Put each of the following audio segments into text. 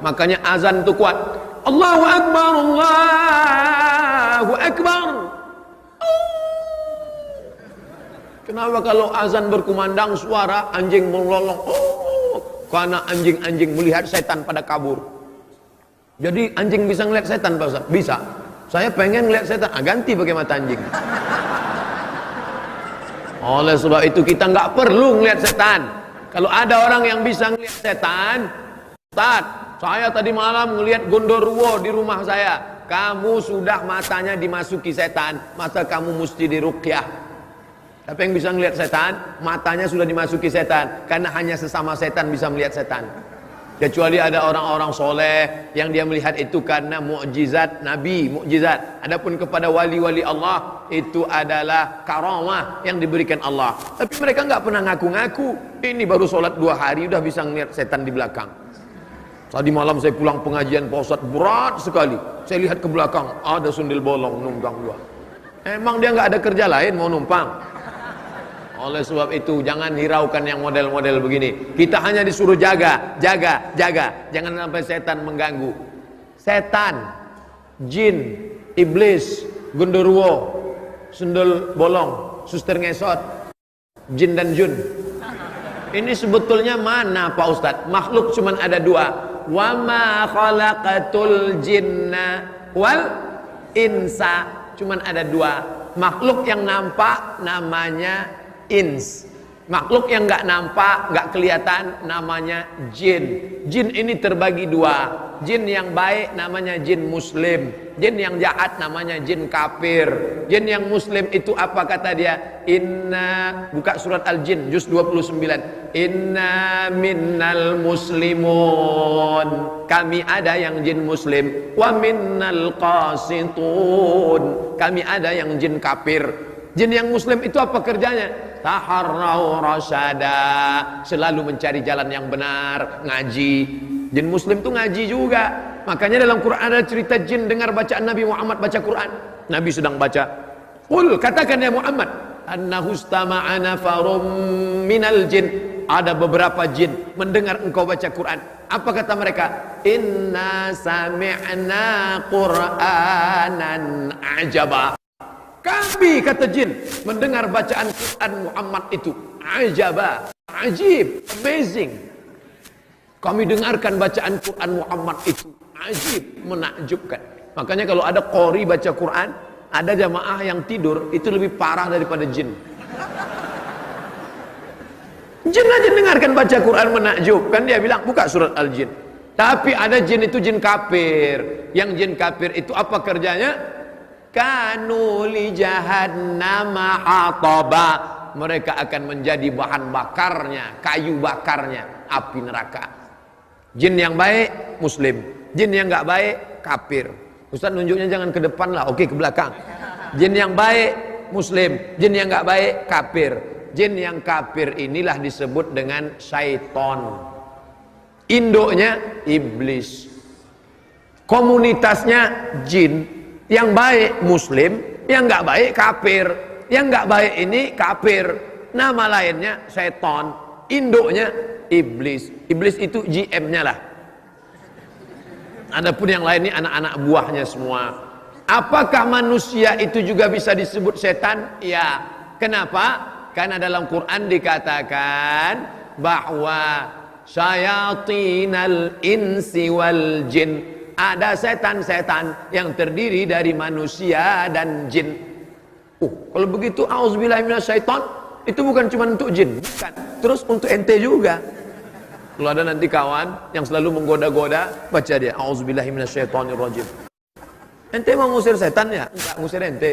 Makanya azan itu kuat. Allahu Akbar, Allahu Akbar. Kenapa kalau azan berkumandang suara anjing melolong? Karena anjing-anjing melihat setan pada kabur. Jadi anjing bisa ngeliat setan Pak Ustaz? Bisa. Saya pengen ngeliat setan, ganti pakai mata anjing. Oleh sebab itu kita nggak perlu ngeliat setan. Kalau ada orang yang bisa ngeliat setan, Ustaz, saya tadi malam ngeliat gondorwo di rumah saya. Kamu sudah matanya dimasuki setan, masa kamu mesti diruqyah. Tapi yang bisa ngeliat setan, matanya sudah dimasuki setan, karena hanya sesama setan bisa melihat setan. Kecuali ada orang-orang soleh yang dia melihat itu karena mukjizat Nabi, mukjizat. Adapun kepada wali-wali Allah, itu adalah karamah yang diberikan Allah. Tapi mereka nggak pernah ngaku-ngaku. Ini baru sholat 2 hari udah bisa ngeliat setan di belakang. Tadi malam saya pulang pengajian Pak Ustadz, berat sekali. Saya lihat ke belakang, ada sundel bolong numpang 2. Emang dia nggak ada kerja lain mau numpang? Oleh sebab itu jangan hiraukan yang model-model begini. Kita hanya disuruh jaga, jaga, jaga. Jangan sampai setan mengganggu. Setan, jin, iblis, genderuwo, sundel bolong, suster ngesot, jin dan jun. Ini sebetulnya mana Pak Ustadz? Makhluk cuma ada 2. Wa ma khalaqatul jinna wal insa. Cuma ada 2. Makhluk yang nampak namanya ins. Makhluk yang nggak nampak, nggak kelihatan namanya jin. Jin ini terbagi 2. Jin yang baik namanya jin muslim. Jin yang jahat namanya jin kafir. Jin yang muslim itu apa kata dia? Inna, buka surat Al-Jin juz 29. Inna minnal muslimun. Kami ada yang jin muslim. Wa minnal qasitun. Kami ada yang jin kafir. Jin yang muslim itu apa kerjanya? Taharrau rasyada, selalu mencari jalan yang benar, ngaji. Jin muslim itu ngaji juga. Makanya dalam Quran ada cerita jin dengar bacaan Nabi Muhammad baca Quran. Nabi sedang baca. Qul, katakan ya Muhammad, annahu istama'ana nafarum minal jin. Ada beberapa jin mendengar engkau baca Quran. Apa kata mereka? Inna sami'na Qur'anan ajaba. Kami, kata jin, mendengar bacaan Quran Muhammad itu ajaba, ajib, amazing. Kami dengarkan bacaan Quran Muhammad itu ajib, menakjubkan. Makanya kalau ada qori baca Quran, ada jamaah yang tidur itu lebih parah daripada jin. Jin aja dengarkan baca Quran menakjubkan, dia bilang buka surat Al-Jin. Tapi ada jin itu jin kafir. Yang jin kafir itu apa kerjanya? Kanu li jahannama hataba. Mereka akan menjadi bahan bakarnya, kayu bakarnya api neraka. Jin yang baik muslim, jin yang nggak baik kafir. Ustaz nunjuknya jangan ke depan lah, oke ke belakang. Jin yang baik muslim, jin yang nggak baik kafir. Jin yang kafir inilah disebut dengan syaiton. Induknya iblis. Komunitasnya jin. Yang baik muslim, yang nggak baik kafir. Yang nggak baik ini kafir. Nama lainnya setan. Induknya iblis. Iblis itu GM-nya lah. Adapun yang lain ini anak-anak buahnya semua. Apakah manusia itu juga bisa disebut setan? Ya. Kenapa? Karena dalam Quran dikatakan bahwa syayatinal insi wal jin. Ada setan-setan yang terdiri dari manusia dan jin. Kalau begitu auzubillahi minasyaiton, itu bukan cuma untuk jin, bukan. Terus untuk ente juga. Kalau ada nanti kawan yang selalu menggoda-goda, baca dia auzubillahi minasyaitonirrajim. Ente mau ngusir setan ya? Enggak ngusir ente.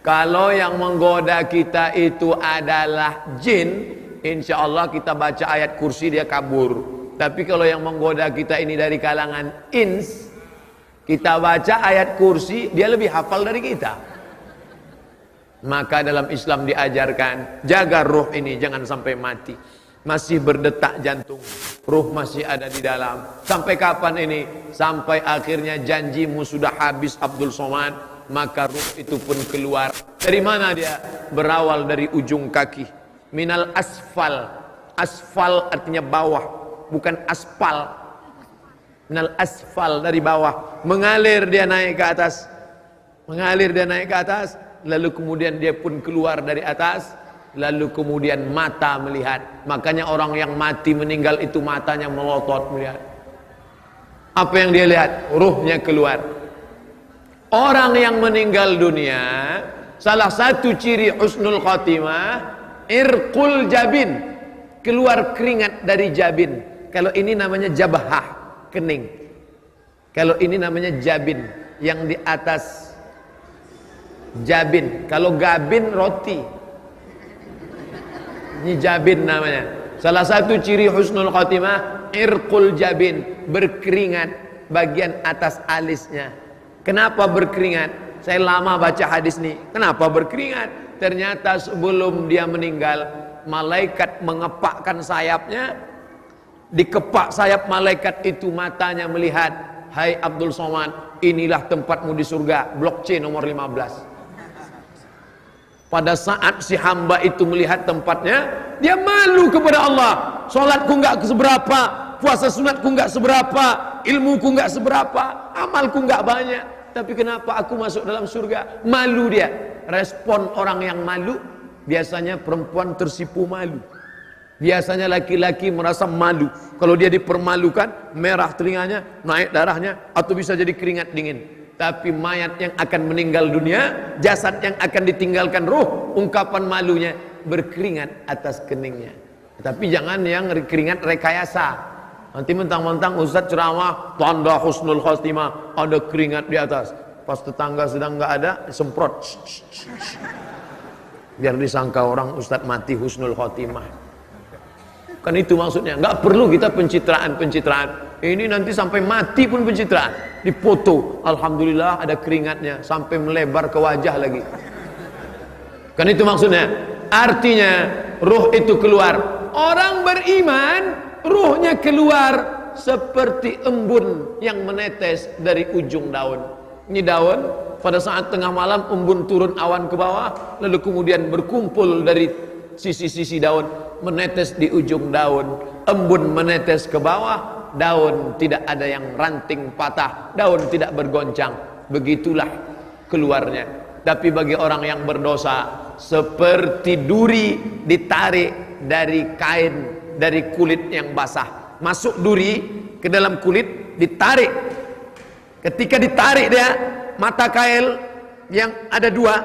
Kalau yang menggoda kita itu adalah jin, insya Allah kita baca ayat kursi dia kabur. Tapi kalau yang menggoda kita ini dari kalangan ins, kita baca ayat kursi, dia lebih hafal dari kita. Maka dalam Islam diajarkan, jaga ruh ini jangan sampai mati. Masih berdetak jantung, ruh masih ada di dalam. Sampai kapan ini? Sampai akhirnya janjimu sudah habis Abdul Somad, maka ruh itu pun keluar. Dari mana dia? Berawal dari ujung kaki. Minal asfal. Asfal artinya bawah, bukan aspal. minal asfal, dari bawah, mengalir dia naik ke atas, mengalir dia naik ke atas, lalu kemudian dia pun keluar dari atas, lalu kemudian mata melihat. Makanya orang yang mati meninggal itu matanya melotot melihat. Apa yang dia lihat? Ruhnya keluar. Orang yang meninggal dunia, salah satu ciri husnul khotimah, irqul jabin, keluar keringat dari jabin. Kalau ini namanya jabhah, kening. Kalau ini namanya jabin, yang di atas jabin. Kalau gabin, roti. Ini jabin namanya. Salah satu ciri husnul khotimah, irqul jabin, berkeringat bagian atas alisnya. Kenapa berkeringat? Saya lama baca hadis nih. Kenapa berkeringat? Ternyata sebelum dia meninggal, malaikat mengepakkan sayapnya. Dikepak sayap malaikat itu, matanya melihat, hai Abdul Somad, inilah tempatmu di surga, blok C nomor 15. Pada saat si hamba itu melihat tempatnya, dia malu kepada Allah. Sholatku nggak seberapa, puasa sunatku nggak seberapa, ilmuku nggak seberapa, amalku nggak banyak, tapi kenapa aku masuk dalam surga? Malu dia. Respon orang yang malu, biasanya perempuan tersipu malu. Biasanya laki-laki merasa malu. Kalau dia dipermalukan, merah telinganya, naik darahnya, atau bisa jadi keringat dingin. Tapi mayat yang akan meninggal dunia, jasad yang akan ditinggalkan ruh, ungkapan malunya berkeringat atas keningnya. Tapi jangan yang keringat rekayasa. Nanti mentang-mentang ustaz ceramah, tanda husnul khotimah, ada keringat di atas. Pas tetangga sedang nggak ada, semprot. Biar disangka orang ustaz mati husnul khotimah. Kan itu maksudnya. Nggak perlu kita pencitraan. Ini nanti sampai mati pun pencitraan. Dipoto, alhamdulillah ada keringatnya, sampai melebar ke wajah lagi. Kan itu maksudnya. Artinya ruh itu keluar. Orang beriman, ruhnya keluar seperti embun yang menetes dari ujung daun. Ini daun, pada saat tengah malam embun turun awan ke bawah, lalu kemudian berkumpul dari sisi-sisi daun, menetes di ujung daun. Embun menetes ke bawah, daun tidak ada yang ranting patah, daun tidak bergoncang. Begitulah keluarnya. Tapi bagi orang yang berdosa, seperti duri ditarik dari kain, dari kulit yang basah. Masuk duri ke dalam kulit, ditarik. Ketika ditarik dia, mata kail yang ada dua,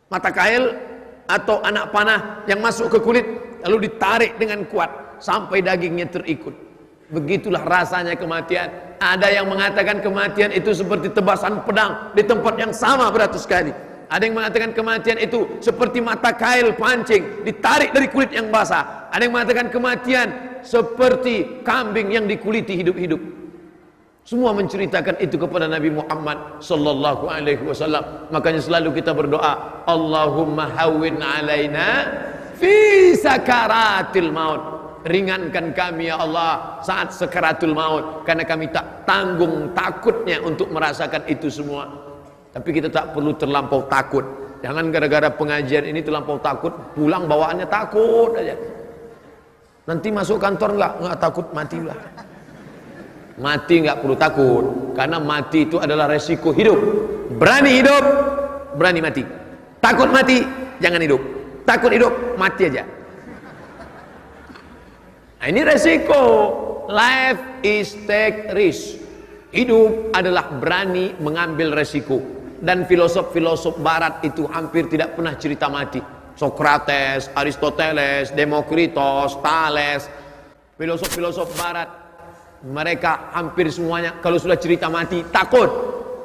mata kail atau anak panah yang masuk ke kulit, lalu ditarik dengan kuat sampai dagingnya terikut. Begitulah rasanya kematian. Ada yang mengatakan kematian itu seperti tebasan pedang di tempat yang sama beratus kali. Ada yang mengatakan kematian itu seperti mata kail pancing ditarik dari kulit yang basah. Ada yang mengatakan kematian seperti kambing yang dikuliti hidup-hidup. Semua menceritakan itu kepada Nabi Muhammad sallallahu alaihi wasallam. Makanya selalu kita berdoa, Allahumma hawwin alaina fi sakaratil maut. Ringankan kami ya Allah saat sakaratul maut, karena kami tak tanggung takutnya untuk merasakan itu semua. Tapi kita tak perlu terlampau takut. Jangan gara-gara pengajian ini terlampau takut, pulang bawaannya takut aja. Nanti masuk kantor enggak takut, matilah. Mati nggak perlu takut, karena mati itu adalah resiko hidup. Berani hidup, berani mati. Takut mati, jangan hidup. Takut hidup, mati aja. Nah, ini resiko. Life is take risk. Hidup adalah berani mengambil resiko. Dan filosof-filosof barat itu hampir tidak pernah cerita mati. Socrates, Aristoteles, Demokritos, Thales, filosof-filosof barat, mereka hampir semuanya kalau sudah cerita mati takut.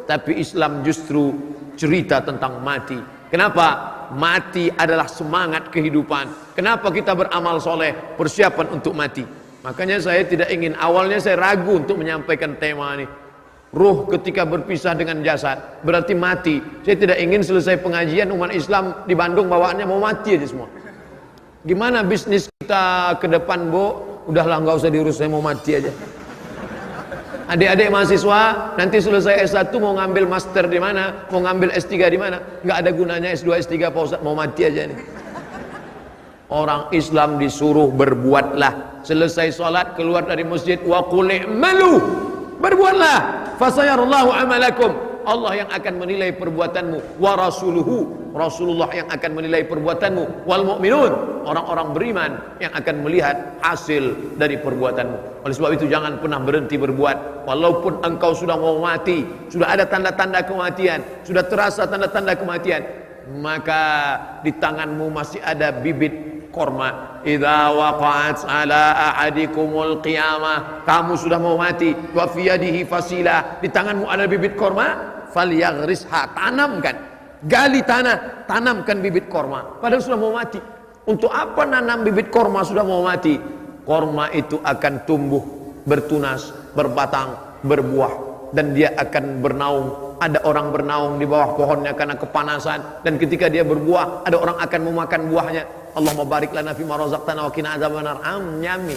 Tapi Islam justru cerita tentang mati. Kenapa? Mati adalah semangat kehidupan. Kenapa kita beramal soleh? Persiapan untuk mati. Makanya saya tidak ingin, awalnya saya ragu untuk menyampaikan tema ini. Ruh ketika berpisah dengan jasad berarti mati. Saya tidak ingin selesai pengajian umat Islam di Bandung bawaannya mau mati aja semua. Gimana bisnis kita ke depan, Bu? Udahlah, nggak usah diurus, saya mau mati aja. Adik-adik mahasiswa nanti selesai S1 mau ngambil master di mana, mau ngambil S3 di mana, nggak ada gunanya S2 S3 Pak Ustaz, mau mati aja nih. Orang Islam disuruh berbuatlah Selesai salat, keluar dari masjid, wa qul i'malu, berbuatlah, fasayarallahu amalakum, Allah yang akan menilai perbuatanmu, wa rasuluhu, Rasulullah yang akan menilai perbuatanmu, wal mu'minun, orang-orang beriman yang akan melihat hasil dari perbuatanmu. Oleh sebab itu jangan pernah berhenti berbuat. Walaupun engkau sudah mau mati, sudah ada tanda-tanda kematian, sudah terasa tanda-tanda kematian, maka di tanganmu masih ada bibit korma. Idza waqa'at ala ahadikumul qiyamah, kamu sudah mau mati, wa fi yadihi fasilah, di tanganmu ada bibit korma, falyaghrisha, tanamkan, gali tanah, tanamkan bibit korma, padahal sudah mau mati. Untuk apa nanam bibit korma sudah mau mati? Korma itu akan tumbuh, bertunas, berbatang, berbuah, dan dia akan bernaung. Ada orang bernaung di bawah pohonnya karena kepanasan, dan ketika dia berbuah, ada orang akan memakan buahnya. Allahumma barik lana fima razaqtana wa qina adzabannar. Nyami.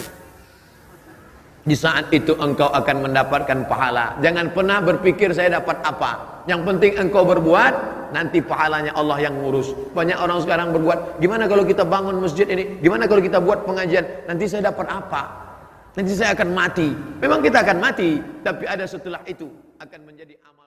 Di saat itu engkau akan mendapatkan pahala. Jangan pernah berpikir saya dapat apa. Yang penting engkau berbuat, nanti pahalanya Allah yang ngurus. Banyak orang sekarang berbuat, gimana kalau kita bangun masjid ini, gimana kalau kita buat pengajian, nanti saya dapat apa, nanti saya akan mati. Memang kita akan mati, tapi ada setelah itu akan menjadi amal.